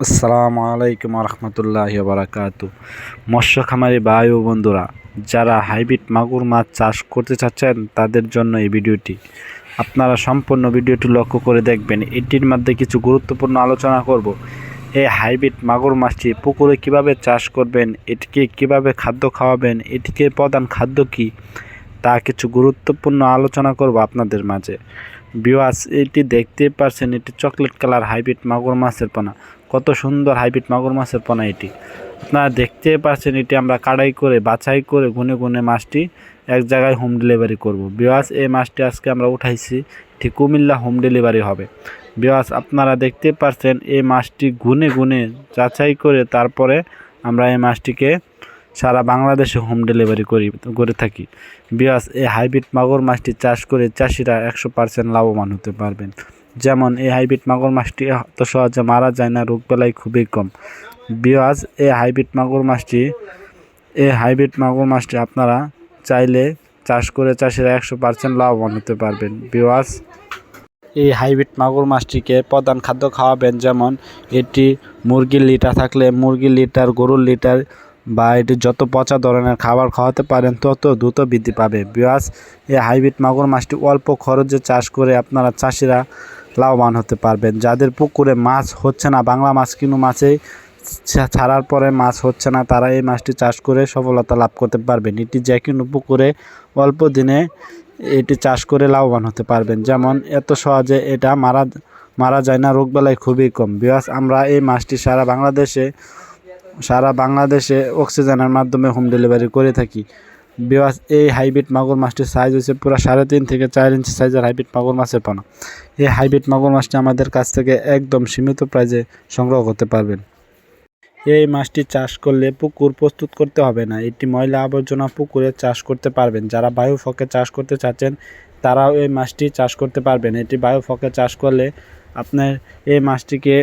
আসসালামু আলাইকুম রহমতুল্লাহি বারাকাতু। মৎস্য খামারি ভাই ও বন্ধুরা, যারা হাইব্রিড মাগুর মাছ চাষ করতে চাচ্ছেন তাদের জন্য এই ভিডিওটি। আপনারা সম্পূর্ণ ভিডিওটি লক্ষ্য করে দেখবেন। এটির মধ্যে কিছু গুরুত্বপূর্ণ আলোচনা করব। এই হাইব্রিড মাগুর মাছটি পুকুরে কিভাবে চাষ করবেন, এটিকে কিভাবে খাদ্য খাওয়াবেন, এটিকে প্রধান খাদ্য কী, তা কিছু গুরুত্বপূর্ণ আলোচনা করব আপনাদের মাঝে। ভিউয়ার্স, এটি দেখতেই পারছেন, এটি চকলেট কালার হাইব্রিড মাগুর মাছের পোনা। কত সুন্দর হাইব্রিড মাগুর মাছের পোনা এটি। আপনারা দেখতেই পাচ্ছেন, এটি আমরা কাড়াই করে বাছাই করে গুনে গুনে মাছটি এক জায়গায় হোম ডেলিভারি করব। ভিউয়ার্স, এই মাছটি আজকে আমরা উঠাইছি, ঠিক কুমিল্লা হোম ডেলিভারি হবে। ভিউয়ার্স, আপনারা দেখতে পাচ্ছেন এই মাছটি গুনে গুনে যাচাই করে তারপরে আমরা এই মাছটিকে সারা বাংলাদেশে হোম ডেলিভারি করে থাকি। ভিউয়ার্স, এই হাইব্রিড মাগুর মাছটি চাষ করে চাষিরা 100% লাভবান হতে পারবেন। যেমন এই হাইব্রিড মাগুর মাছটি এত সহজে মারা যায় না, রোগবালাই খুবই কম। ভিউয়ার্স, এই হাইব্রিড মাগুর মাছটি আপনারা চাইলে চাষ করে চাষিরা 100% লাভবান হতে পারবেন। ভিউয়ার্স, এই হাইব্রিড মাগুর মাছটিকে প্রধান খাদ্য খাওয়াবেন, যেমন এটি মুরগির লিটার থাকলে মুরগির লিটার, গরুর লিটার বা এটি যত পচা ধরনের খাবার খাওয়াতে পারেন তত দ্রুত বৃদ্ধি পাবে। বিকজ এই হাইব্রিড মাগুর মাছটি অল্প খরচে চাষ করে আপনারা চাষিরা লাভবান হতে পারবেন। যাদের পুকুরে মাছ হচ্ছে না, বাংলা মাছ কিনু মাছেই ছাড়ার পরে মাছ হচ্ছে না, তারা এই মাছটি চাষ করে সফলতা লাভ করতে পারবেন। এটি যে কোনো পুকুরে অল্প দিনে এটি চাষ করে লাভবান হতে পারবেন। যেমন এত সহজে এটা মারা যায় না, রোগবালাই খুবই কম। বিকজ আমরা এই মাছটি সারা বাংলাদেশে অক্সিজেনের মাধ্যমে হোম ডেলিভারি করে থাকি। বিকজ এই হাইব্রিড মাগুর মাছটির সাইজ হচ্ছে পুরো 3.5 থেকে 4 ইঞ্চি সাইজের হাইব্রিড মাগুর মাছের পোনা। এই হাইব্রিড মাগুর মাছটি আমাদের কাছ থেকে একদম সীমিত প্রাইজে সংগ্রহ করতে পারবেন। এই মাছটি চাষ করলে পুকুর প্রস্তুত করতে হবে না, এটি ময়লা আবর্জনা পুকুরে চাষ করতে পারবেন। যারা বায়োফকে চাষ করতে চাচ্ছেন তারাও এই মাছটি চাষ করতে পারবেন। এটি বায়োফকে চাষ করলে আপনার এই মাছটিকে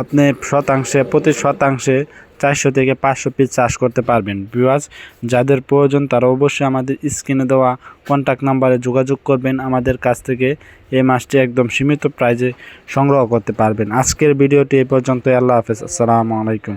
আপনি প্রতি শতাংশে 400 থেকে 500 পিস চাষ করতে পারবেন। ভিউয়ার্স, যাদের প্রয়োজন তারা অবশ্যই আমাদের স্ক্রিনে দেওয়া কন্ট্যাক্ট নাম্বারে যোগাযোগ করবেন। আমাদের কাছ থেকে এই মাছটি একদম সীমিত প্রাইজে সংগ্রহ করতে পারবেন। আজকের ভিডিওটি এই পর্যন্ত। আল্লাহ হাফেজ। আসসালামু আলাইকুম।